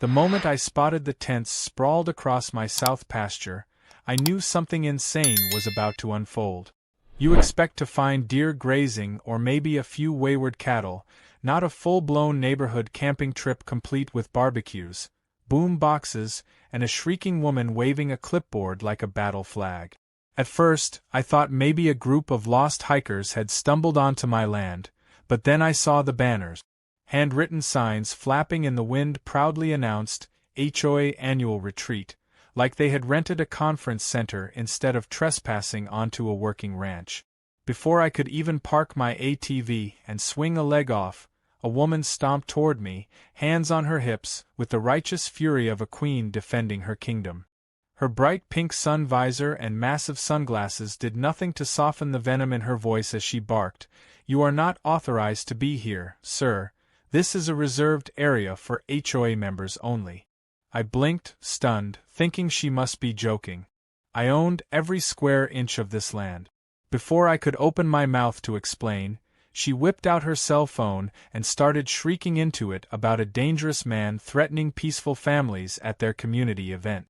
The moment I spotted the tents sprawled across my south pasture, I knew something insane was about to unfold. You expect to find deer grazing or maybe a few wayward cattle, not a full-blown neighborhood camping trip complete with barbecues, boom boxes, and a shrieking woman waving a clipboard like a battle flag. At first, I thought maybe a group of lost hikers had stumbled onto my land, but then I saw the banners. Handwritten signs flapping in the wind proudly announced HOA Annual Retreat, like they had rented a conference center instead of trespassing onto a working ranch. Before I could even park my ATV and swing a leg off, a woman stomped toward me, hands on her hips, with the righteous fury of a queen defending her kingdom. Her bright pink sun visor and massive sunglasses did nothing to soften the venom in her voice as she barked, "You are not authorized to be here, sir. This is a reserved area for HOA members only." I blinked, stunned, thinking she must be joking. I owned every square inch of this land. Before I could open my mouth to explain, she whipped out her cell phone and started shrieking into it about a dangerous man threatening peaceful families at their community event.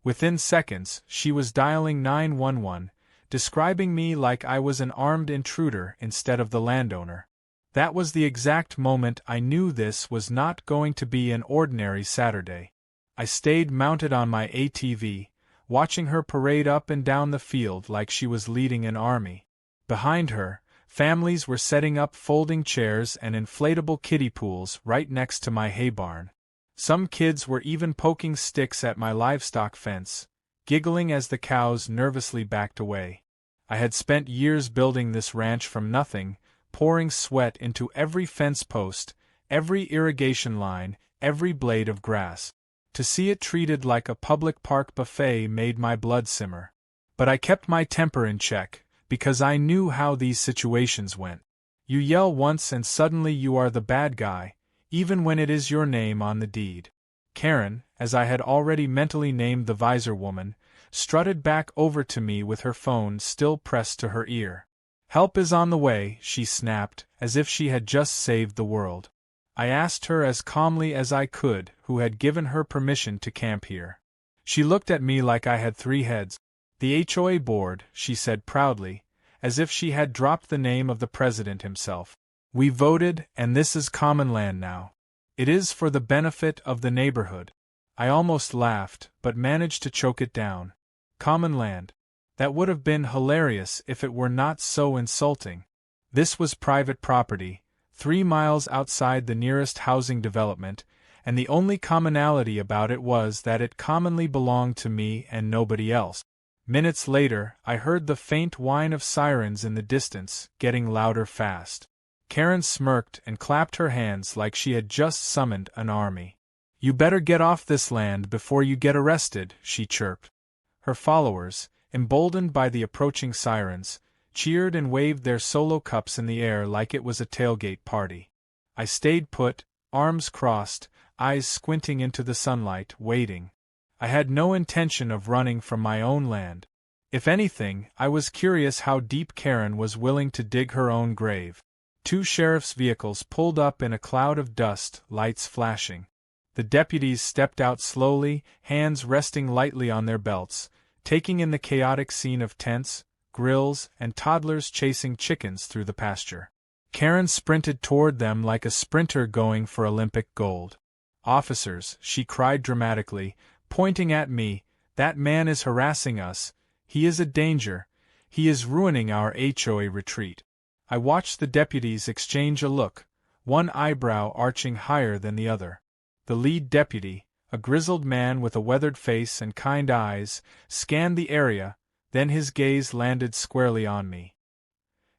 Within seconds, she was dialing 911, describing me like I was an armed intruder instead of the landowner. That was the exact moment I knew this was not going to be an ordinary Saturday. I stayed mounted on my ATV, watching her parade up and down the field like she was leading an army. Behind her, families were setting up folding chairs and inflatable kiddie pools right next to my hay barn. Some kids were even poking sticks at my livestock fence, giggling as the cows nervously backed away. I had spent years building this ranch from nothing, pouring sweat into every fence post, every irrigation line, every blade of grass. To see it treated like a public park buffet made my blood simmer. But I kept my temper in check, because I knew how these situations went. You yell once and suddenly you are the bad guy, even when it is your name on the deed. Karen, as I had already mentally named the visor woman, strutted back over to me with her phone still pressed to her ear. "Help is on the way," she snapped, as if she had just saved the world. I asked her as calmly as I could who had given her permission to camp here. She looked at me like I had 3 heads. "The HOA board," she said proudly, as if she had dropped the name of the president himself. "We voted, and this is common land now. It is for the benefit of the neighborhood." I almost laughed, but managed to choke it down. Common land. That would have been hilarious if it were not so insulting. This was private property, 3 miles outside the nearest housing development, and the only commonality about it was that it commonly belonged to me and nobody else. Minutes later, I heard the faint whine of sirens in the distance, getting louder fast. Karen smirked and clapped her hands like she had just summoned an army. "You better get off this land before you get arrested," she chirped. Her followers, emboldened by the approaching sirens, cheered and waved their solo cups in the air like it was a tailgate party. I stayed put, arms crossed, eyes squinting into the sunlight, waiting. I had no intention of running from my own land. If anything, I was curious how deep Karen was willing to dig her own grave. 2 sheriff's vehicles pulled up in a cloud of dust, lights flashing. The deputies stepped out slowly, hands resting lightly on their belts, taking in the chaotic scene of tents, grills, and toddlers chasing chickens through the pasture. Karen sprinted toward them like a sprinter going for Olympic gold. "Officers," she cried dramatically, pointing at me, "that man is harassing us. He is a danger. He is ruining our HOA retreat." I watched the deputies exchange a look, one eyebrow arching higher than the other. The lead deputy, a grizzled man with a weathered face and kind eyes, scanned the area, then his gaze landed squarely on me.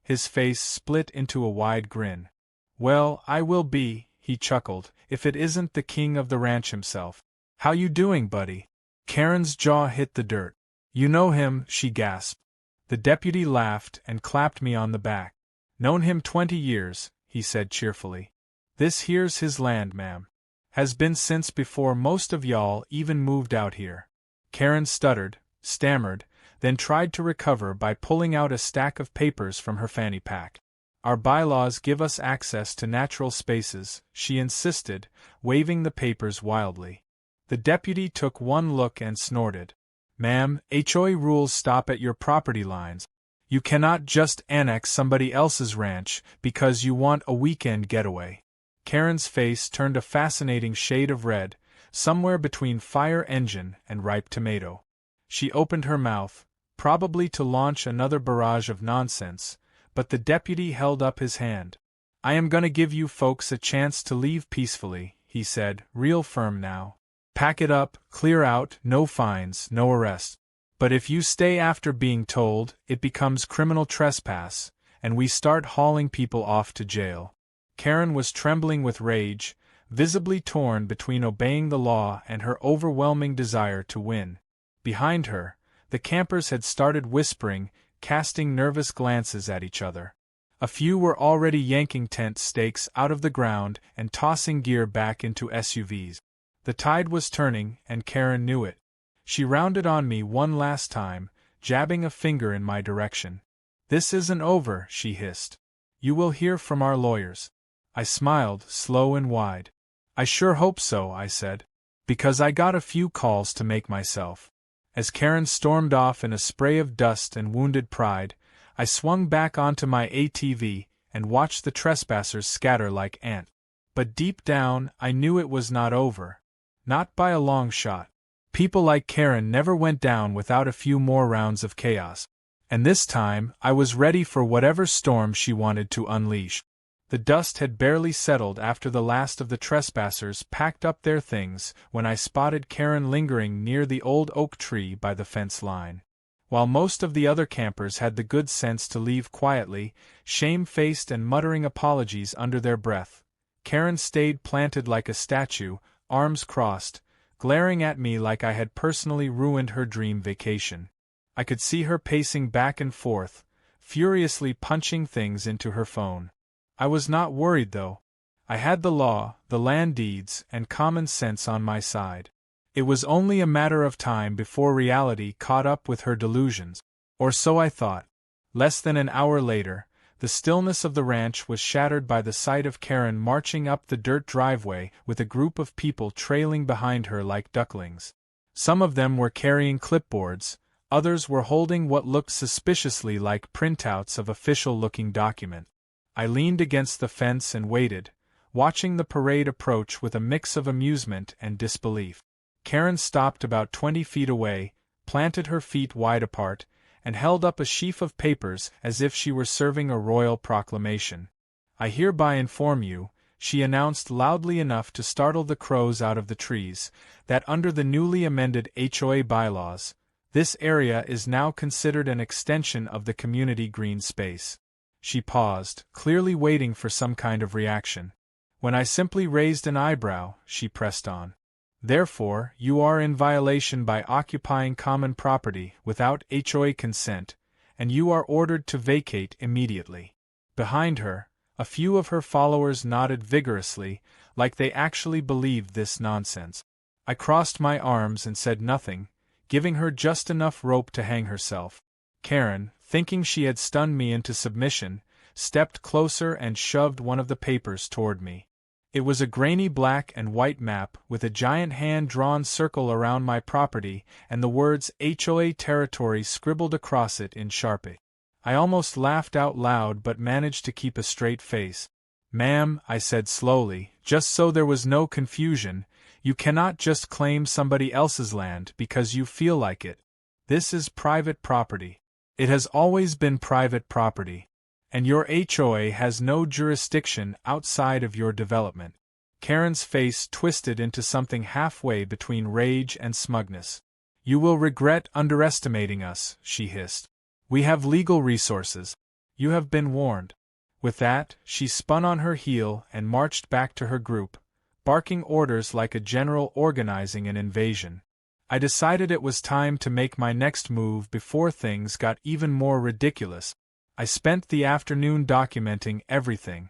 His face split into a wide grin. "Well, I will be," he chuckled, "if it isn't the king of the ranch himself. How you doing, buddy?" Karen's jaw hit the dirt. "You know him," she gasped. The deputy laughed and clapped me on the back. "Known him 20 years, he said cheerfully. "This here's his land, ma'am. Has been since before most of y'all even moved out here." Karen stuttered, stammered, then tried to recover by pulling out a stack of papers from her fanny pack. "Our bylaws give us access to natural spaces," she insisted, waving the papers wildly. The deputy took one look and snorted. "Ma'am, HOA rules stop at your property lines. You cannot just annex somebody else's ranch because you want a weekend getaway." Karen's face turned a fascinating shade of red, somewhere between fire engine and ripe tomato. She opened her mouth, probably to launch another barrage of nonsense, but the deputy held up his hand. "I am gonna give you folks a chance to leave peacefully," he said, real firm now. "Pack it up, clear out, no fines, no arrest. But if you stay after being told, it becomes criminal trespass, and we start hauling people off to jail." Karen was trembling with rage, visibly torn between obeying the law and her overwhelming desire to win. Behind her, the campers had started whispering, casting nervous glances at each other. A few were already yanking tent stakes out of the ground and tossing gear back into SUVs. The tide was turning, and Karen knew it. She rounded on me one last time, jabbing a finger in my direction. "This isn't over," she hissed. "You will hear from our lawyers." I smiled, slow and wide. "I sure hope so," I said. "Because I got a few calls to make myself." As Karen stormed off in a spray of dust and wounded pride, I swung back onto my ATV and watched the trespassers scatter like ants. But deep down, I knew it was not over. Not by a long shot. People like Karen never went down without a few more rounds of chaos. And this time, I was ready for whatever storm she wanted to unleash. The dust had barely settled after the last of the trespassers packed up their things when I spotted Karen lingering near the old oak tree by the fence line. While most of the other campers had the good sense to leave quietly, shame-faced and muttering apologies under their breath, Karen stayed planted like a statue, arms crossed, glaring at me like I had personally ruined her dream vacation. I could see her pacing back and forth, furiously punching things into her phone. I was not worried, though. I had the law, the land deeds, and common sense on my side. It was only a matter of time before reality caught up with her delusions. Or so I thought. Less than an hour later, the stillness of the ranch was shattered by the sight of Karen marching up the dirt driveway with a group of people trailing behind her like ducklings. Some of them were carrying clipboards, others were holding what looked suspiciously like printouts of official-looking documents. I leaned against the fence and waited, watching the parade approach with a mix of amusement and disbelief. Karen stopped about 20 feet away, planted her feet wide apart, and held up a sheaf of papers as if she were serving a royal proclamation. "I hereby inform you," she announced loudly enough to startle the crows out of the trees, "that under the newly amended HOA bylaws, this area is now considered an extension of the community green space." She paused, clearly waiting for some kind of reaction. When I simply raised an eyebrow, she pressed on. "Therefore, you are in violation by occupying common property without HOA consent, and you are ordered to vacate immediately." Behind her, a few of her followers nodded vigorously, like they actually believed this nonsense. I crossed my arms and said nothing, giving her just enough rope to hang herself. Karen, thinking she had stunned me into submission, stepped closer and shoved one of the papers toward me. It was a grainy black and white map with a giant hand-drawn circle around my property and the words HOA territory scribbled across it in Sharpie. I almost laughed out loud but managed to keep a straight face. "Ma'am," I said slowly, just so there was no confusion, "you cannot just claim somebody else's land because you feel like it. This is private property. It has always been private property. And your HOA has no jurisdiction outside of your development." Karen's face twisted into something halfway between rage and smugness. "You will regret underestimating us," she hissed. "We have legal resources. You have been warned." With that, she spun on her heel and marched back to her group, barking orders like a general organizing an invasion. I decided it was time to make my next move before things got even more ridiculous. I spent the afternoon documenting everything.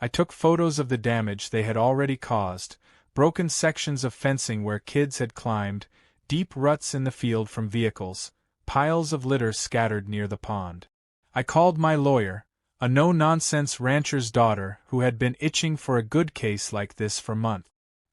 I took photos of the damage they had already caused, broken sections of fencing where kids had climbed, deep ruts in the field from vehicles, piles of litter scattered near the pond. I called my lawyer, a no-nonsense rancher's daughter who had been itching for a good case like this for months.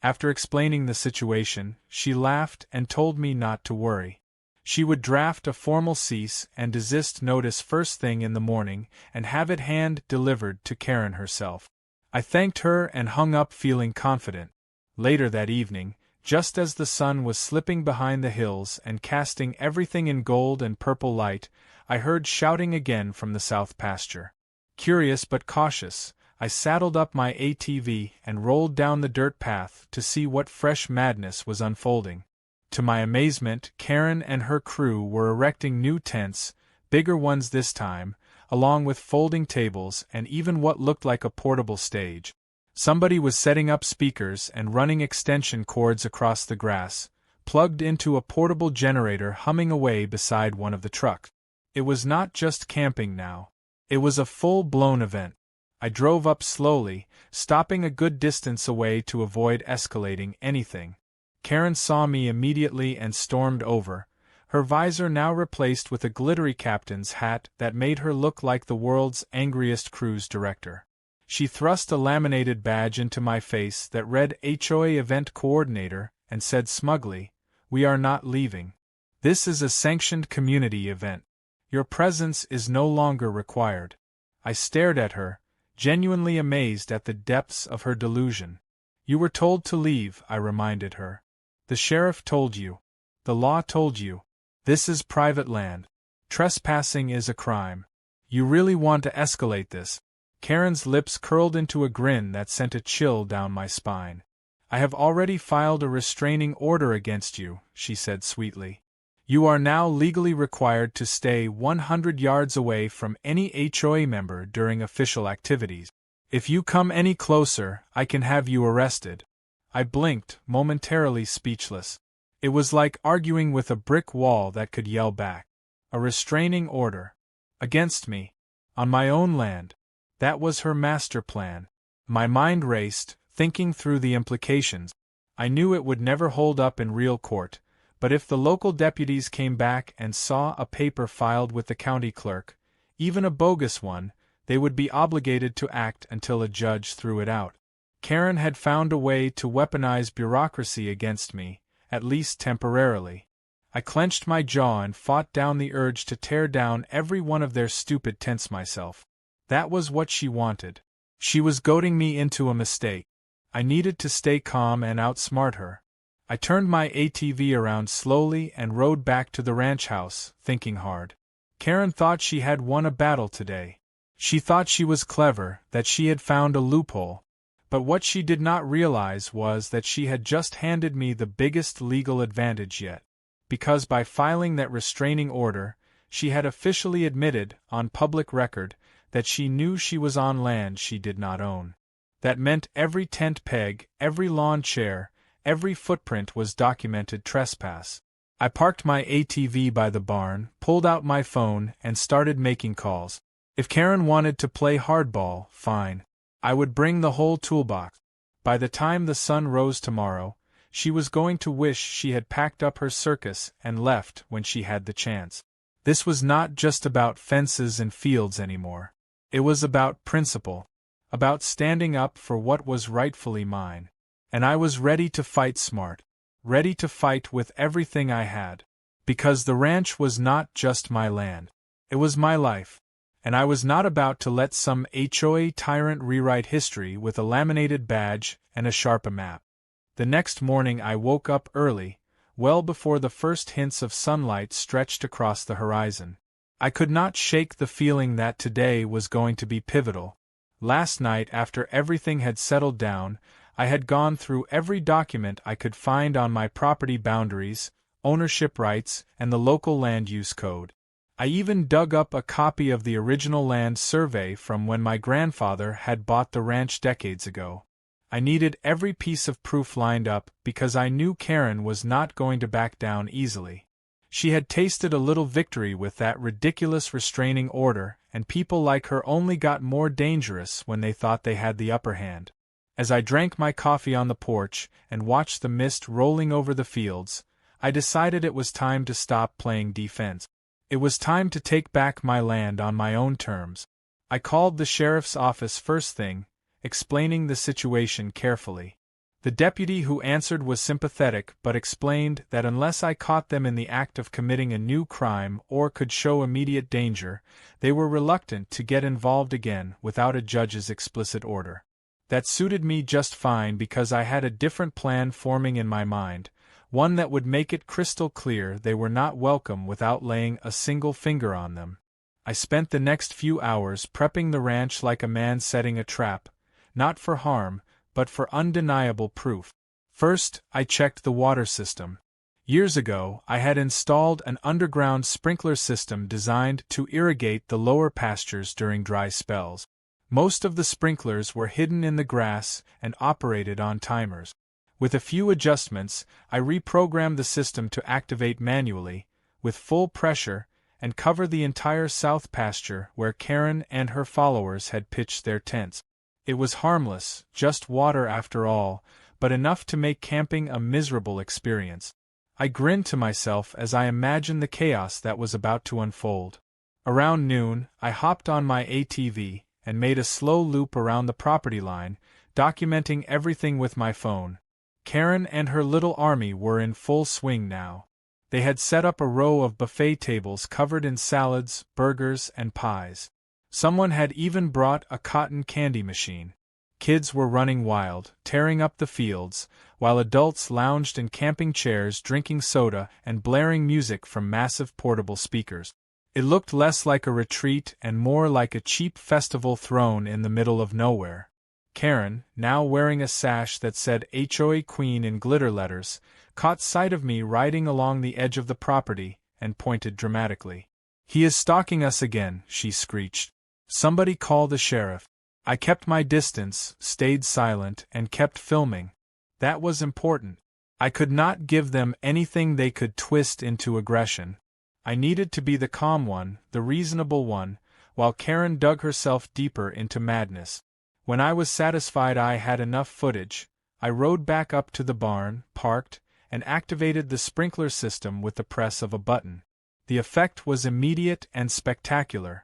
After explaining the situation, she laughed and told me not to worry. She would draft a formal cease and desist notice first thing in the morning and have it hand-delivered to Karen herself. I thanked her and hung up feeling confident. Later that evening, just as the sun was slipping behind the hills and casting everything in gold and purple light, I heard shouting again from the south pasture. Curious but cautious, I saddled up my ATV and rolled down the dirt path to see what fresh madness was unfolding. To my amazement, Karen and her crew were erecting new tents, bigger ones this time, along with folding tables and even what looked like a portable stage. Somebody was setting up speakers and running extension cords across the grass, plugged into a portable generator humming away beside one of the trucks. It was not just camping now. It was a full-blown event. I drove up slowly, stopping a good distance away to avoid escalating anything. Karen saw me immediately and stormed over, her visor now replaced with a glittery captain's hat that made her look like the world's angriest cruise director. She thrust a laminated badge into my face that read HOA Event Coordinator and said smugly, "We are not leaving. This is a sanctioned community event. Your presence is no longer required." I stared at her, genuinely amazed at the depths of her delusion. "You were told to leave," I reminded her. "The sheriff told you. The law told you. This is private land. Trespassing is a crime. You really want to escalate this?" Karen's lips curled into a grin that sent a chill down my spine. "I have already filed a restraining order against you," she said sweetly. "You are now legally required to stay 100 yards away from any HOA member during official activities. If you come any closer, I can have you arrested." I blinked, momentarily speechless. It was like arguing with a brick wall that could yell back. A restraining order. Against me. On my own land. That was her master plan. My mind raced, thinking through the implications. I knew it would never hold up in real court, but if the local deputies came back and saw a paper filed with the county clerk, even a bogus one, they would be obligated to act until a judge threw it out. Karen had found a way to weaponize bureaucracy against me, at least temporarily. I clenched my jaw and fought down the urge to tear down every one of their stupid tents myself. That was what she wanted. She was goading me into a mistake. I needed to stay calm and outsmart her. I turned my ATV around slowly and rode back to the ranch house, thinking hard. Karen thought she had won a battle today. She thought she was clever, that she had found a loophole. But what she did not realize was that she had just handed me the biggest legal advantage yet. Because by filing that restraining order, she had officially admitted, on public record, that she knew she was on land she did not own. That meant every tent peg, every lawn chair, every footprint was documented trespass. I parked my ATV by the barn, pulled out my phone, and started making calls. If Karen wanted to play hardball, fine. I would bring the whole toolbox. By the time the sun rose tomorrow, she was going to wish she had packed up her circus and left when she had the chance. This was not just about fences and fields anymore. It was about principle. About standing up for what was rightfully mine. And I was ready to fight smart. Ready to fight with everything I had. Because the ranch was not just my land. It was my life. And I was not about to let some HOA tyrant rewrite history with a laminated badge and a Sharpie map. The next morning I woke up early, well before the first hints of sunlight stretched across the horizon. I could not shake the feeling that today was going to be pivotal. Last night, after everything had settled down, I had gone through every document I could find on my property boundaries, ownership rights, and the local land use code. I even dug up a copy of the original land survey from when my grandfather had bought the ranch decades ago. I needed every piece of proof lined up because I knew Karen was not going to back down easily. She had tasted a little victory with that ridiculous restraining order, and people like her only got more dangerous when they thought they had the upper hand. As I drank my coffee on the porch and watched the mist rolling over the fields, I decided it was time to stop playing defense. It was time to take back my land on my own terms. I called the sheriff's office first thing, explaining the situation carefully. The deputy who answered was sympathetic but explained that unless I caught them in the act of committing a new crime or could show immediate danger, they were reluctant to get involved again without a judge's explicit order. That suited me just fine because I had a different plan forming in my mind, one that would make it crystal clear they were not welcome without laying a single finger on them. I spent the next few hours prepping the ranch like a man setting a trap, not for harm, but for undeniable proof. First, I checked the water system. Years ago, I had installed an underground sprinkler system designed to irrigate the lower pastures during dry spells. Most of the sprinklers were hidden in the grass and operated on timers. With a few adjustments, I reprogrammed the system to activate manually, with full pressure, and cover the entire south pasture where Karen and her followers had pitched their tents. It was harmless, just water after all, but enough to make camping a miserable experience. I grinned to myself as I imagined the chaos that was about to unfold. Around noon, I hopped on my ATV and made a slow loop around the property line, documenting everything with my phone. Karen and her little army were in full swing now. They had set up a row of buffet tables covered in salads, burgers, and pies. Someone had even brought a cotton candy machine. Kids were running wild, tearing up the fields, while adults lounged in camping chairs drinking soda and blaring music from massive portable speakers. It looked less like a retreat and more like a cheap festival thrown in the middle of nowhere. Karen, now wearing a sash that said HOA Queen in glitter letters, caught sight of me riding along the edge of the property and pointed dramatically. "He is stalking us again," she screeched. "Somebody call the sheriff." I kept my distance, stayed silent, and kept filming. That was important. I could not give them anything they could twist into aggression. I needed to be the calm one, the reasonable one, while Karen dug herself deeper into madness. When I was satisfied I had enough footage, I rode back up to the barn, parked, and activated the sprinkler system with the press of a button. The effect was immediate and spectacular.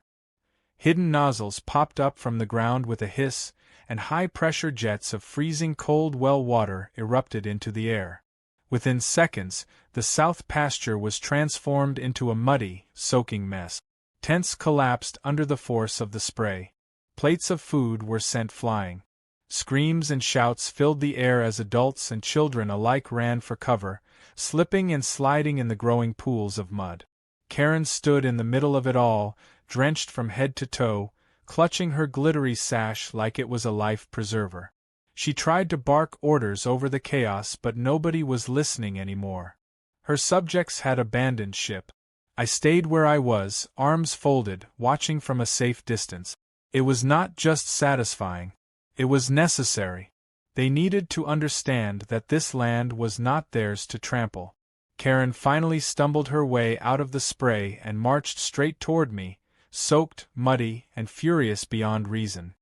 Hidden nozzles popped up from the ground with a hiss, and high-pressure jets of freezing cold well water erupted into the air. Within seconds, the south pasture was transformed into a muddy, soaking mess. Tents collapsed under the force of the spray. Plates of food were sent flying. Screams and shouts filled the air as adults and children alike ran for cover, slipping and sliding in the growing pools of mud. Karen stood in the middle of it all, drenched from head to toe, clutching her glittery sash like it was a life preserver. She tried to bark orders over the chaos, but nobody was listening anymore. Her subjects had abandoned ship. I stayed where I was, arms folded, watching from a safe distance. It was not just satisfying. It was necessary. They needed to understand that this land was not theirs to trample. Karen finally stumbled her way out of the spray and marched straight toward me, soaked, muddy, and furious beyond reason.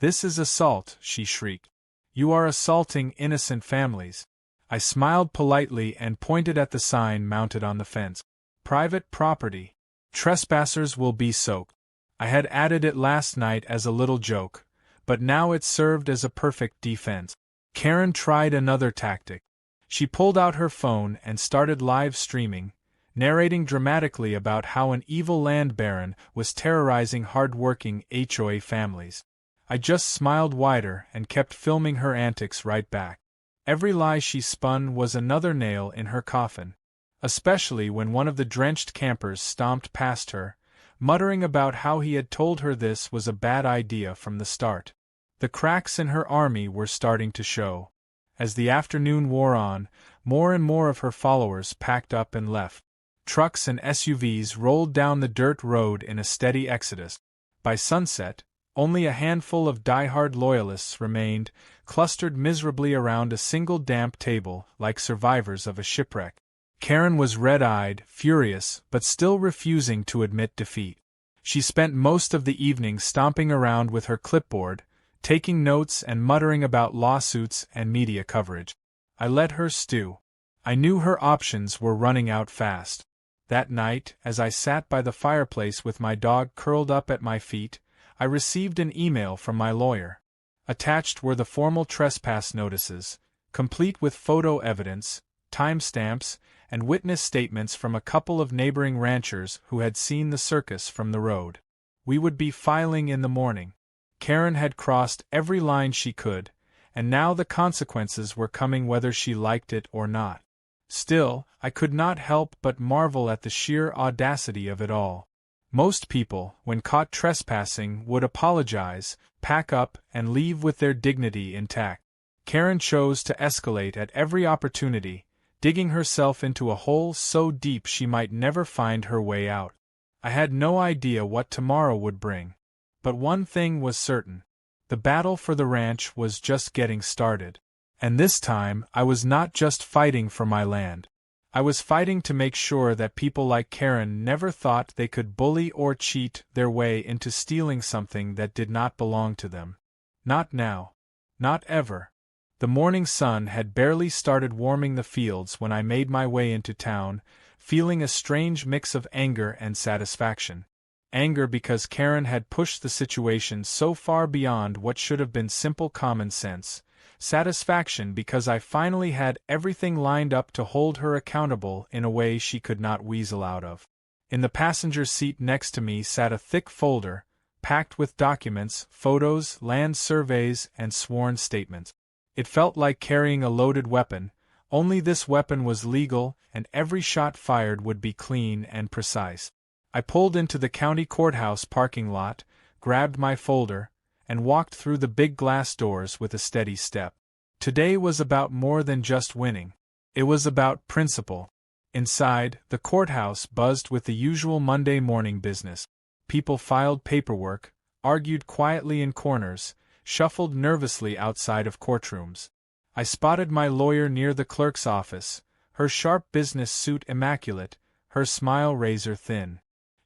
"This is assault," she shrieked. "You are assaulting innocent families." I smiled politely and pointed at the sign mounted on the fence. "Private property. Trespassers will be soaked." I had added it last night as a little joke, but now it served as a perfect defense. Karen tried another tactic. She pulled out her phone and started live streaming, narrating dramatically about how an evil land baron was terrorizing hard-working HOA families. I just smiled wider and kept filming her antics right back. Every lie she spun was another nail in her coffin, especially when one of the drenched campers stomped past her, muttering about how he had told her this was a bad idea from the start. The cracks in her army were starting to show. As the afternoon wore on, more and more of her followers packed up and left. Trucks and SUVs rolled down the dirt road in a steady exodus. By sunset, only a handful of die-hard loyalists remained, clustered miserably around a single damp table like survivors of a shipwreck. Karen was red-eyed, furious, but still refusing to admit defeat. She spent most of the evening stomping around with her clipboard, taking notes and muttering about lawsuits and media coverage. I let her stew. I knew her options were running out fast. That night, as I sat by the fireplace with my dog curled up at my feet, I received an email from my lawyer. Attached were the formal trespass notices, complete with photo evidence, timestamps, and witness statements from a couple of neighboring ranchers who had seen the circus from the road. We would be filing in the morning. Karen had crossed every line she could, and now the consequences were coming whether she liked it or not. Still, I could not help but marvel at the sheer audacity of it all. Most people, when caught trespassing, would apologize, pack up, and leave with their dignity intact. Karen chose to escalate at every opportunity, digging herself into a hole so deep she might never find her way out. I had no idea what tomorrow would bring. But one thing was certain. The battle for the ranch was just getting started. And this time, I was not just fighting for my land. I was fighting to make sure that people like Karen never thought they could bully or cheat their way into stealing something that did not belong to them. Not now. Not ever. The morning sun had barely started warming the fields when I made my way into town, feeling a strange mix of anger and satisfaction. Anger because Karen had pushed the situation so far beyond what should have been simple common sense. Satisfaction because I finally had everything lined up to hold her accountable in a way she could not weasel out of. In the passenger seat next to me sat a thick folder, packed with documents, photos, land surveys, and sworn statements. It felt like carrying a loaded weapon, only this weapon was legal and every shot fired would be clean and precise. I pulled into the county courthouse parking lot, grabbed my folder, and walked through the big glass doors with a steady step. Today was about more than just winning. It was about principle. Inside, the courthouse buzzed with the usual Monday morning business. People filed paperwork, argued quietly in corners, shuffled nervously outside of courtrooms. I spotted my lawyer near the clerk's office, her sharp business suit immaculate, her smile razor-thin.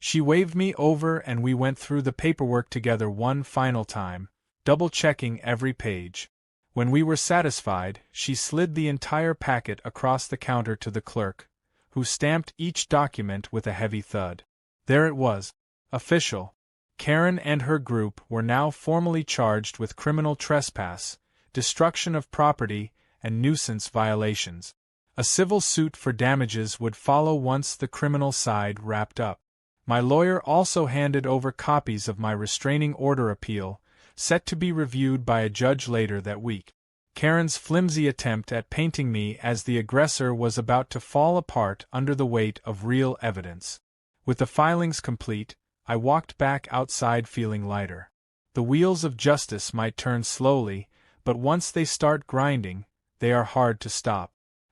She waved me over and we went through the paperwork together one final time, double-checking every page. When we were satisfied, she slid the entire packet across the counter to the clerk, who stamped each document with a heavy thud. There it was. Official. Karen and her group were now formally charged with criminal trespass, destruction of property, and nuisance violations. A civil suit for damages would follow once the criminal side wrapped up. My lawyer also handed over copies of my restraining order appeal, set to be reviewed by a judge later that week. Karen's flimsy attempt at painting me as the aggressor was about to fall apart under the weight of real evidence. With the filings complete, I walked back outside feeling lighter. The wheels of justice might turn slowly, but once they start grinding, they are hard to stop.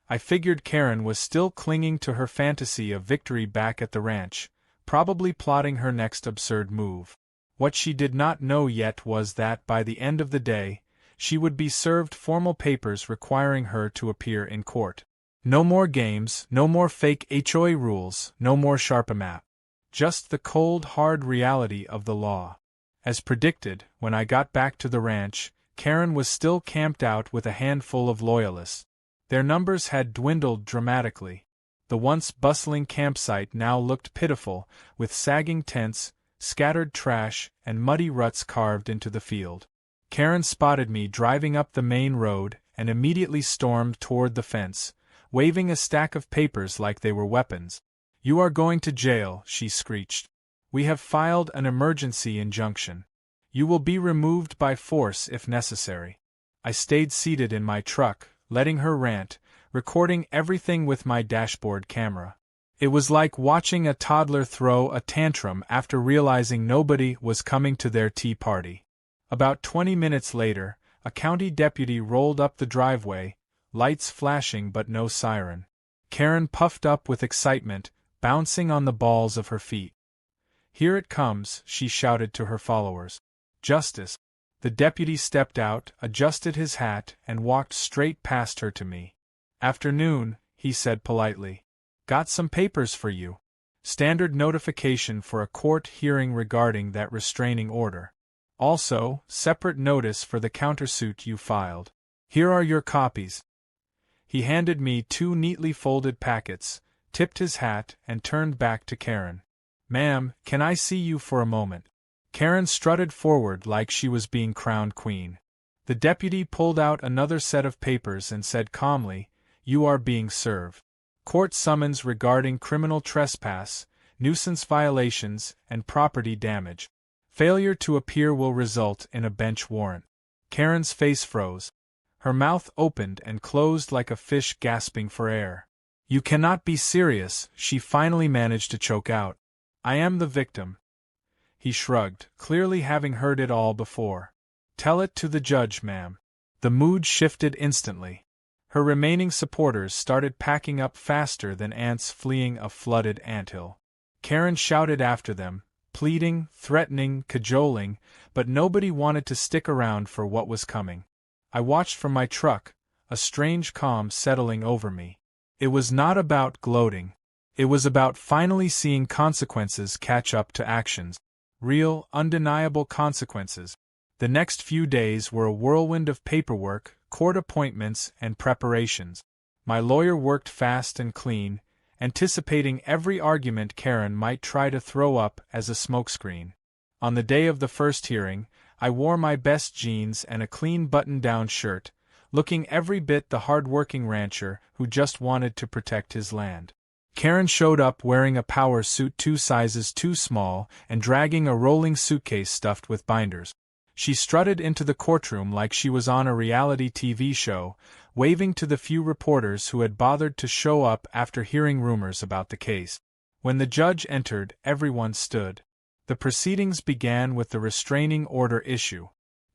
I figured Karen was still clinging to her fantasy of victory back at the ranch, probably plotting her next absurd move. What she did not know yet was that by the end of the day, she would be served formal papers requiring her to appear in court. No more games, no more fake HOA rules, no more sharp map. Just the cold, hard reality of the law. As predicted, when I got back to the ranch, Karen was still camped out with a handful of loyalists. Their numbers had dwindled dramatically. The once bustling campsite now looked pitiful, with sagging tents, scattered trash, and muddy ruts carved into the field. Karen spotted me driving up the main road and immediately stormed toward the fence, waving a stack of papers like they were weapons. "You are going to jail," she screeched. "We have filed an emergency injunction. You will be removed by force if necessary." I stayed seated in my truck, letting her rant, recording everything with my dashboard camera. It was like watching a toddler throw a tantrum after realizing nobody was coming to their tea party. About 20 minutes later, a county deputy rolled up the driveway, lights flashing but no siren. Karen puffed up with excitement, bouncing on the balls of her feet. "Here it comes," she shouted to her followers. "Justice." The deputy stepped out, adjusted his hat, and walked straight past her to me. "Afternoon," he said politely. "Got some papers for you. Standard notification for a court hearing regarding that restraining order. Also, separate notice for the countersuit you filed. Here are your copies." He handed me 2 neatly folded packets, tipped his hat, and turned back to Karen. "Ma'am, can I see you for a moment?" Karen strutted forward like she was being crowned queen. The deputy pulled out another set of papers and said calmly, "You are being served. Court summons regarding criminal trespass, nuisance violations, and property damage. Failure to appear will result in a bench warrant." Karen's face froze. Her mouth opened and closed like a fish gasping for air. "You cannot be serious," she finally managed to choke out. "I am the victim." He shrugged, clearly having heard it all before. "Tell it to the judge, ma'am." The mood shifted instantly. Her remaining supporters started packing up faster than ants fleeing a flooded anthill. Karen shouted after them, pleading, threatening, cajoling, but nobody wanted to stick around for what was coming. I watched from my truck, a strange calm settling over me. It was not about gloating. It was about finally seeing consequences catch up to actions. Real, undeniable consequences. The next few days were a whirlwind of paperwork, court appointments, and preparations. My lawyer worked fast and clean, anticipating every argument Karen might try to throw up as a smokescreen. On the day of the first hearing, I wore my best jeans and a clean button-down shirt, looking every bit the hard-working rancher who just wanted to protect his land. Karen showed up wearing a power suit 2 sizes too small and dragging a rolling suitcase stuffed with binders. She strutted into the courtroom like she was on a reality TV show, waving to the few reporters who had bothered to show up after hearing rumors about the case. When the judge entered, everyone stood. The proceedings began with the restraining order issue.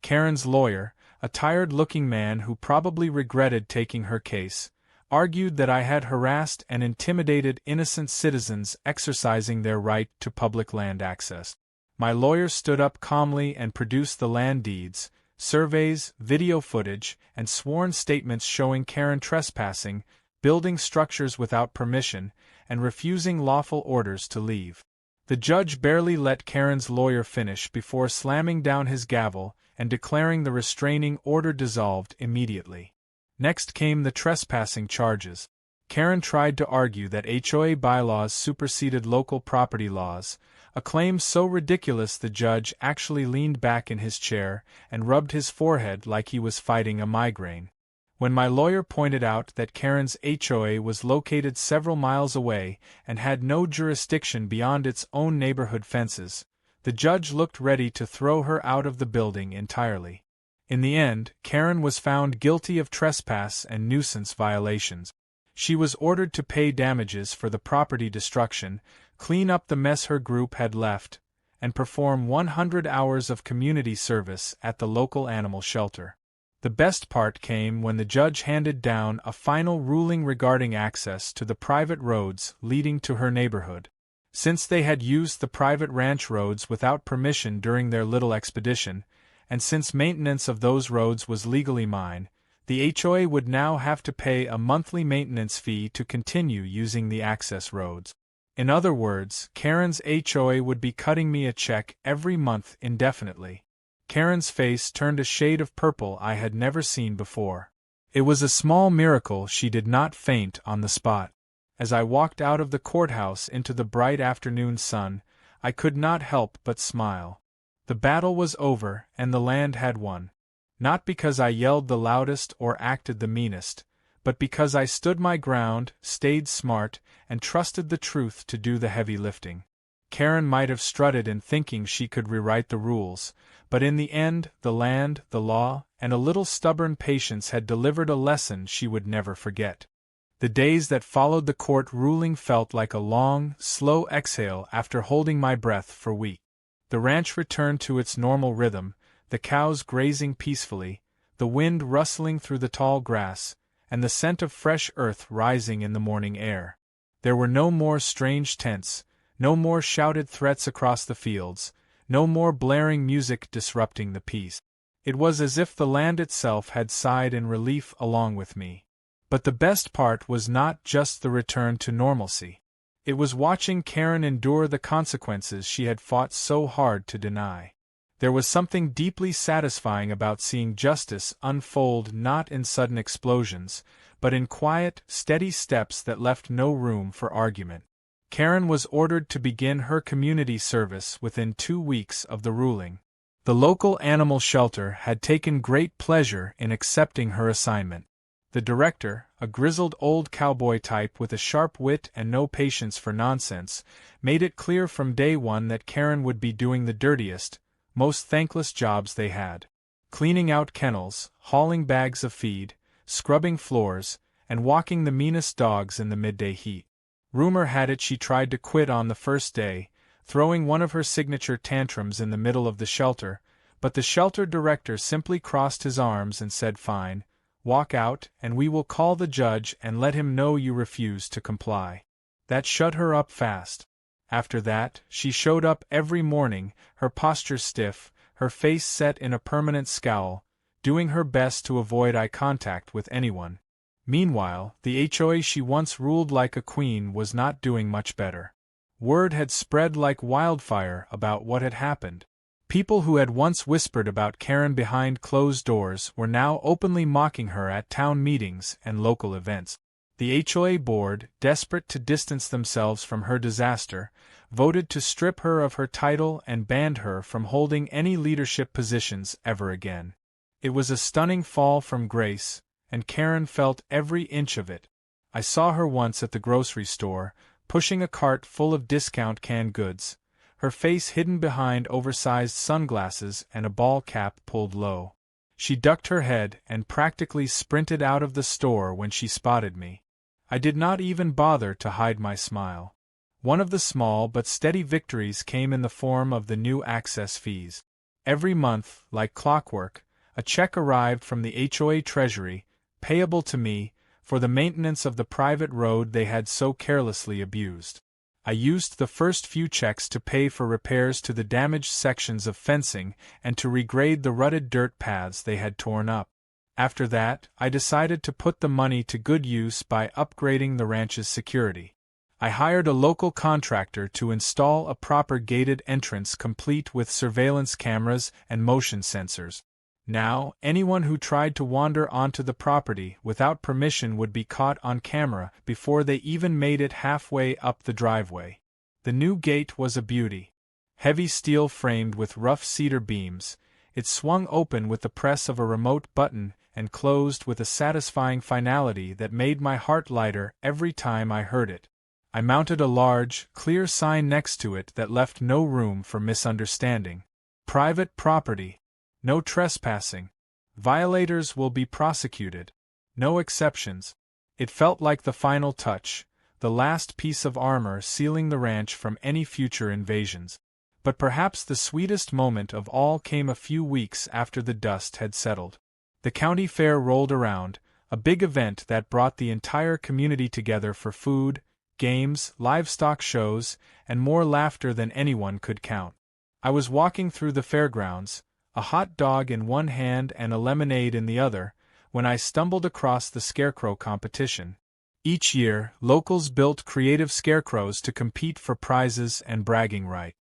Karen's lawyer, a tired-looking man who probably regretted taking her case, argued that I had harassed and intimidated innocent citizens exercising their right to public land access. My lawyer stood up calmly and produced the land deeds, surveys, video footage, and sworn statements showing Karen trespassing, building structures without permission, and refusing lawful orders to leave. The judge barely let Karen's lawyer finish before slamming down his gavel and declaring the restraining order dissolved immediately. Next came the trespassing charges. Karen tried to argue that HOA bylaws superseded local property laws, a claim so ridiculous the judge actually leaned back in his chair and rubbed his forehead like he was fighting a migraine. When my lawyer pointed out that Karen's HOA was located several miles away and had no jurisdiction beyond its own neighborhood fences, the judge looked ready to throw her out of the building entirely. In the end, Karen was found guilty of trespass and nuisance violations. She was ordered to pay damages for the property destruction, clean up the mess her group had left, and perform 100 hours of community service at the local animal shelter. The best part came when the judge handed down a final ruling regarding access to the private roads leading to her neighborhood. Since they had used the private ranch roads without permission during their little expedition, and since maintenance of those roads was legally mine, the HOA would now have to pay a monthly maintenance fee to continue using the access roads. In other words, Karen's HOA would be cutting me a check every month indefinitely. Karen's face turned a shade of purple I had never seen before. It was a small miracle she did not faint on the spot. As I walked out of the courthouse into the bright afternoon sun, I could not help but smile. The battle was over and the land had won. Not because I yelled the loudest or acted the meanest, but because I stood my ground, stayed smart, and trusted the truth to do the heavy lifting. Karen might have strutted in thinking she could rewrite the rules, but in the end, the land, the law, and a little stubborn patience had delivered a lesson she would never forget. The days that followed the court ruling felt like a long, slow exhale after holding my breath for weeks. The ranch returned to its normal rhythm, the cows grazing peacefully, the wind rustling through the tall grass, and the scent of fresh earth rising in the morning air. There were no more strange tents, no more shouted threats across the fields, no more blaring music disrupting the peace. It was as if the land itself had sighed in relief along with me. But the best part was not just the return to normalcy. It was watching Karen endure the consequences she had fought so hard to deny. There was something deeply satisfying about seeing justice unfold not in sudden explosions, but in quiet, steady steps that left no room for argument. Karen was ordered to begin her community service within 2 weeks of the ruling. The local animal shelter had taken great pleasure in accepting her assignment. The director, a grizzled old cowboy type with a sharp wit and no patience for nonsense, made it clear from day one that Karen would be doing the dirtiest, most thankless jobs they had. Cleaning out kennels, hauling bags of feed, scrubbing floors, and walking the meanest dogs in the midday heat. Rumor had it she tried to quit on the first day, throwing one of her signature tantrums in the middle of the shelter, but the shelter director simply crossed his arms and said, "Fine, walk out and we will call the judge and let him know you refuse to comply." That shut her up fast. After that, she showed up every morning, her posture stiff, her face set in a permanent scowl, doing her best to avoid eye contact with anyone. Meanwhile, the HOA she once ruled like a queen was not doing much better. Word had spread like wildfire about what had happened. People who had once whispered about Karen behind closed doors were now openly mocking her at town meetings and local events. The HOA board, desperate to distance themselves from her disaster, voted to strip her of her title and banned her from holding any leadership positions ever again. It was a stunning fall from grace, and Karen felt every inch of it. I saw her once at the grocery store, pushing a cart full of discount canned goods, her face hidden behind oversized sunglasses and a ball cap pulled low. She ducked her head and practically sprinted out of the store when she spotted me. I did not even bother to hide my smile. One of the small but steady victories came in the form of the new access fees. Every month, like clockwork, a check arrived from the HOA treasury, payable to me, for the maintenance of the private road they had so carelessly abused. I used the first few checks to pay for repairs to the damaged sections of fencing and to regrade the rutted dirt paths they had torn up. After that, I decided to put the money to good use by upgrading the ranch's security. I hired a local contractor to install a proper gated entrance complete with surveillance cameras and motion sensors. Now, anyone who tried to wander onto the property without permission would be caught on camera before they even made it halfway up the driveway. The new gate was a beauty. Heavy steel framed with rough cedar beams, it swung open with the press of a remote button and closed with a satisfying finality that made my heart lighter every time I heard it. I mounted a large, clear sign next to it that left no room for misunderstanding. Private property. No trespassing. Violators will be prosecuted. No exceptions. It felt like the final touch, the last piece of armor sealing the ranch from any future invasions. But perhaps the sweetest moment of all came a few weeks after the dust had settled. The county fair rolled around, a big event that brought the entire community together for food, games, livestock shows, and more laughter than anyone could count. I was walking through the fairgrounds, a hot dog in one hand and a lemonade in the other, when I stumbled across the scarecrow competition. Each year, locals built creative scarecrows to compete for prizes and bragging right.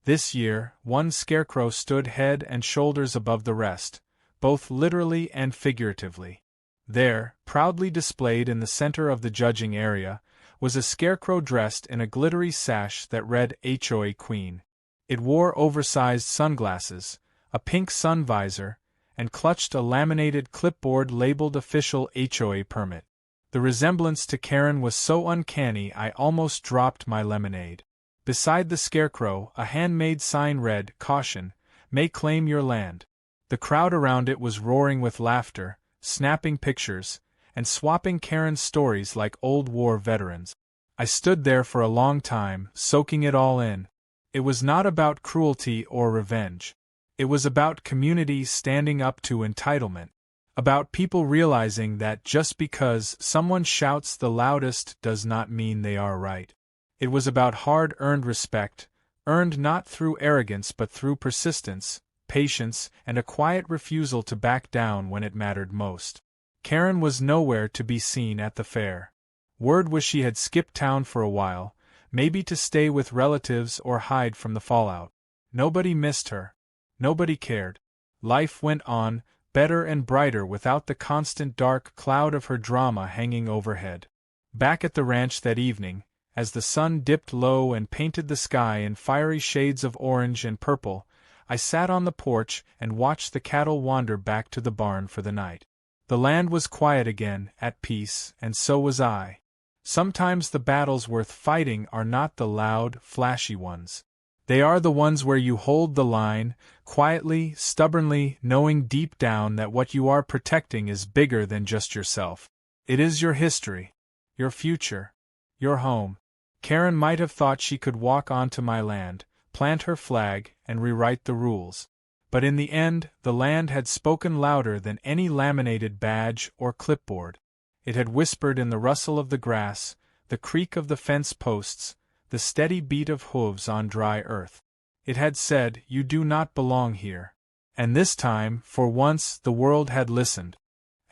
This year, one scarecrow stood head and shoulders above the rest, both literally and figuratively. There, proudly displayed in the center of the judging area, was a scarecrow dressed in a glittery sash that read HOA Queen. It wore oversized sunglasses, a pink sun visor, and clutched a laminated clipboard labeled Official HOA Permit. The resemblance to Karen was so uncanny I almost dropped my lemonade. Beside the scarecrow, a handmade sign read, "Caution, may claim your land." The crowd around it was roaring with laughter, snapping pictures, and swapping Karen's stories like old war veterans. I stood there for a long time, soaking it all in. It was not about cruelty or revenge. It was about community standing up to entitlement. About people realizing that just because someone shouts the loudest does not mean they are right. It was about hard-earned respect, earned not through arrogance but through persistence, patience, and a quiet refusal to back down when it mattered most. Karen was nowhere to be seen at the fair. Word was she had skipped town for a while, maybe to stay with relatives or hide from the fallout. Nobody missed her. Nobody cared. Life went on, better and brighter without the constant dark cloud of her drama hanging overhead. Back at the ranch that evening, as the sun dipped low and painted the sky in fiery shades of orange and purple, I sat on the porch and watched the cattle wander back to the barn for the night. The land was quiet again, at peace, and so was I. Sometimes the battles worth fighting are not the loud, flashy ones. They are the ones where you hold the line, quietly, stubbornly, knowing deep down that what you are protecting is bigger than just yourself. It is your history, your future, your home. Karen might have thought she could walk onto my land, plant her flag, and rewrite the rules. But in the end, the land had spoken louder than any laminated badge or clipboard. It had whispered in the rustle of the grass, the creak of the fence posts, the steady beat of hooves on dry earth. It had said, "You do not belong here." And this time, for once, the world had listened.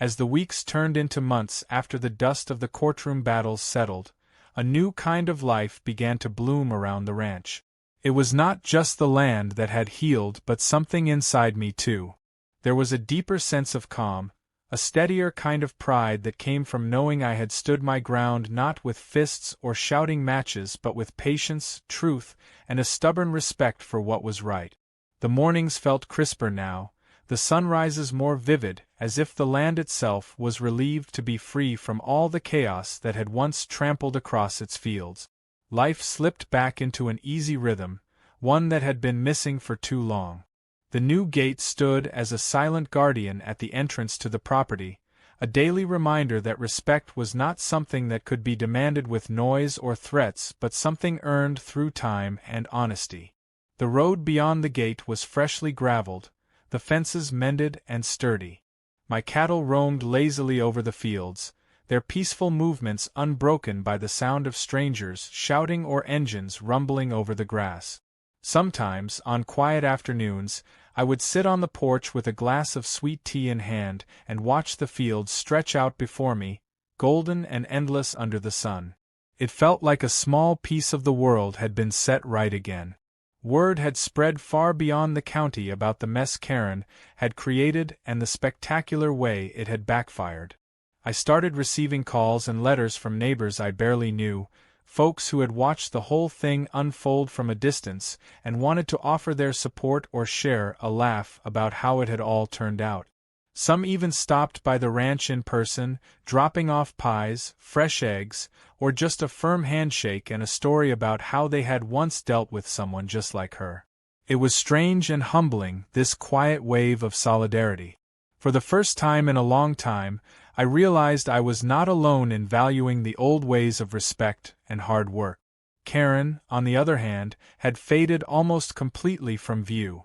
As the weeks turned into months after the dust of the courtroom battles settled, a new kind of life began to bloom around the ranch. It was not just the land that had healed, but something inside me too. There was a deeper sense of calm, a steadier kind of pride that came from knowing I had stood my ground not with fists or shouting matches but with patience, truth, and a stubborn respect for what was right. The mornings felt crisper now, the sunrises more vivid, as if the land itself was relieved to be free from all the chaos that had once trampled across its fields. Life slipped back into an easy rhythm, one that had been missing for too long. The new gate stood as a silent guardian at the entrance to the property, a daily reminder that respect was not something that could be demanded with noise or threats but something earned through time and honesty. The road beyond the gate was freshly graveled, the fences mended and sturdy. My cattle roamed lazily over the fields, their peaceful movements unbroken by the sound of strangers shouting or engines rumbling over the grass. Sometimes, on quiet afternoons, I would sit on the porch with a glass of sweet tea in hand and watch the fields stretch out before me, golden and endless under the sun. It felt like a small piece of the world had been set right again. Word had spread far beyond the county about the mess Karen had created and the spectacular way it had backfired. I started receiving calls and letters from neighbors I barely knew, folks who had watched the whole thing unfold from a distance and wanted to offer their support or share a laugh about how it had all turned out. Some even stopped by the ranch in person, dropping off pies, fresh eggs, or just a firm handshake and a story about how they had once dealt with someone just like her. It was strange and humbling, this quiet wave of solidarity. For the first time in a long time, I realized I was not alone in valuing the old ways of respect and hard work. Karen, on the other hand, had faded almost completely from view.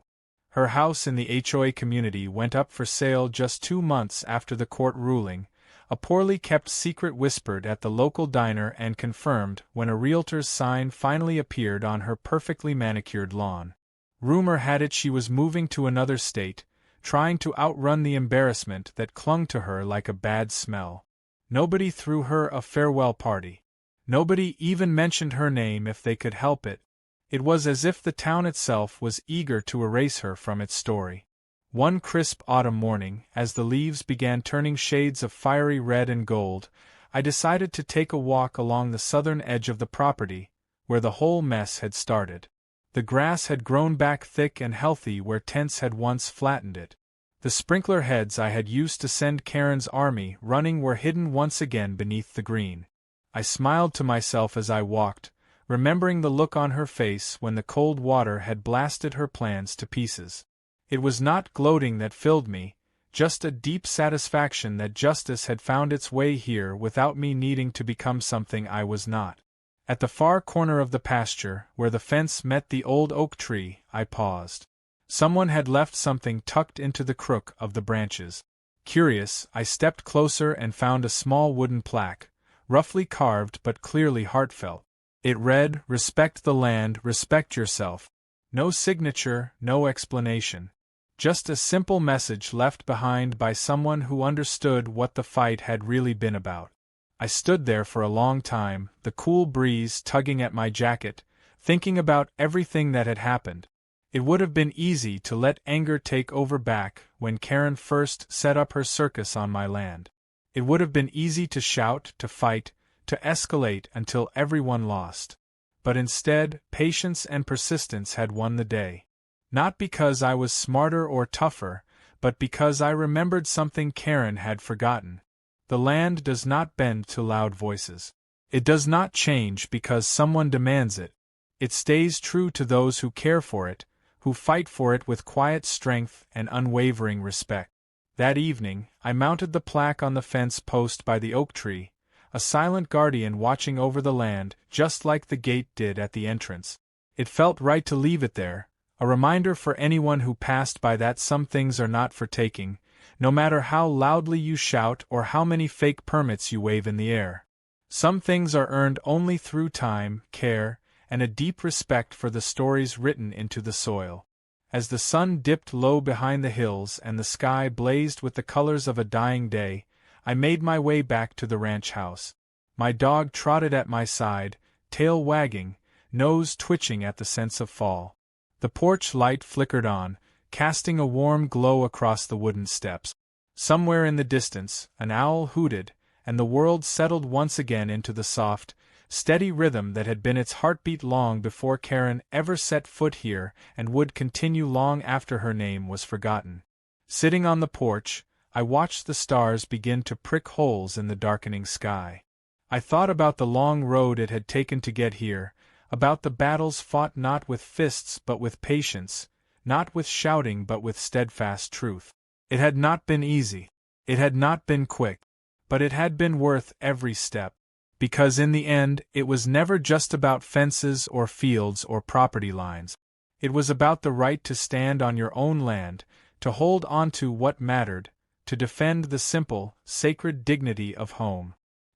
Her house in the HOA community went up for sale just 2 months after the court ruling, a poorly kept secret whispered at the local diner and confirmed when a realtor's sign finally appeared on her perfectly manicured lawn. Rumor had it she was moving to another state, trying to outrun the embarrassment that clung to her like a bad smell. Nobody threw her a farewell party. Nobody even mentioned her name if they could help it. It was as if the town itself was eager to erase her from its story. One crisp autumn morning, as the leaves began turning shades of fiery red and gold, I decided to take a walk along the southern edge of the property, where the whole mess had started. The grass had grown back thick and healthy where tents had once flattened it. The sprinkler heads I had used to send Karen's army running were hidden once again beneath the green. I smiled to myself as I walked, remembering the look on her face when the cold water had blasted her plans to pieces. It was not gloating that filled me, just a deep satisfaction that justice had found its way here without me needing to become something I was not. At the far corner of the pasture, where the fence met the old oak tree, I paused. Someone had left something tucked into the crook of the branches. Curious, I stepped closer and found a small wooden plaque, roughly carved but clearly heartfelt. It read, "Respect the land, respect yourself." No signature, no explanation. Just a simple message left behind by someone who understood what the fight had really been about. I stood there for a long time, the cool breeze tugging at my jacket, thinking about everything that had happened. It would have been easy to let anger take over back when Karen first set up her circus on my land. It would have been easy to shout, to fight, to escalate until everyone lost. But instead, patience and persistence had won the day. Not because I was smarter or tougher, but because I remembered something Karen had forgotten. The land does not bend to loud voices. It does not change because someone demands it. It stays true to those who care for it, who fight for it with quiet strength and unwavering respect. That evening, I mounted the plaque on the fence post by the oak tree, a silent guardian watching over the land, just like the gate did at the entrance. It felt right to leave it there, a reminder for anyone who passed by that some things are not for taking, no matter how loudly you shout or how many fake permits you wave in the air. Some things are earned only through time, care, and a deep respect for the stories written into the soil. As the sun dipped low behind the hills and the sky blazed with the colors of a dying day, I made my way back to the ranch house. My dog trotted at my side, tail wagging, nose twitching at the sense of fall. The porch light flickered on, casting a warm glow across the wooden steps. Somewhere in the distance, an owl hooted, and the world settled once again into the soft, steady rhythm that had been its heartbeat long before Karen ever set foot here and would continue long after her name was forgotten. Sitting on the porch, I watched the stars begin to prick holes in the darkening sky. I thought about the long road it had taken to get here, about the battles fought not with fists but with patience, not with shouting but with steadfast truth. It had not been easy. It had not been quick. But it had been worth every step. Because in the end, it was never just about fences or fields or property lines. It was about the right to stand on your own land, to hold on to what mattered, to defend the simple, sacred dignity of home.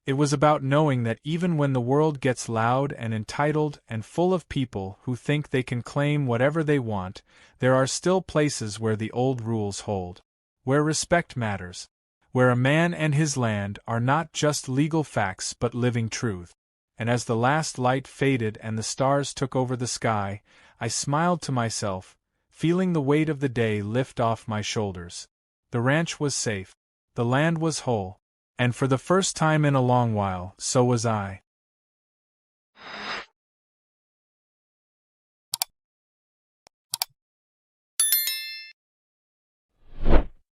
It was about knowing that even when the world gets loud and entitled and full of people who think they can claim whatever they want, there are still places where the old rules hold. Where respect matters. Where a man and his land are not just legal facts but living truth. And as the last light faded and the stars took over the sky, I smiled to myself, feeling the weight of the day lift off my shoulders. The ranch was safe. The land was whole. And for the first time in a long while, so was I.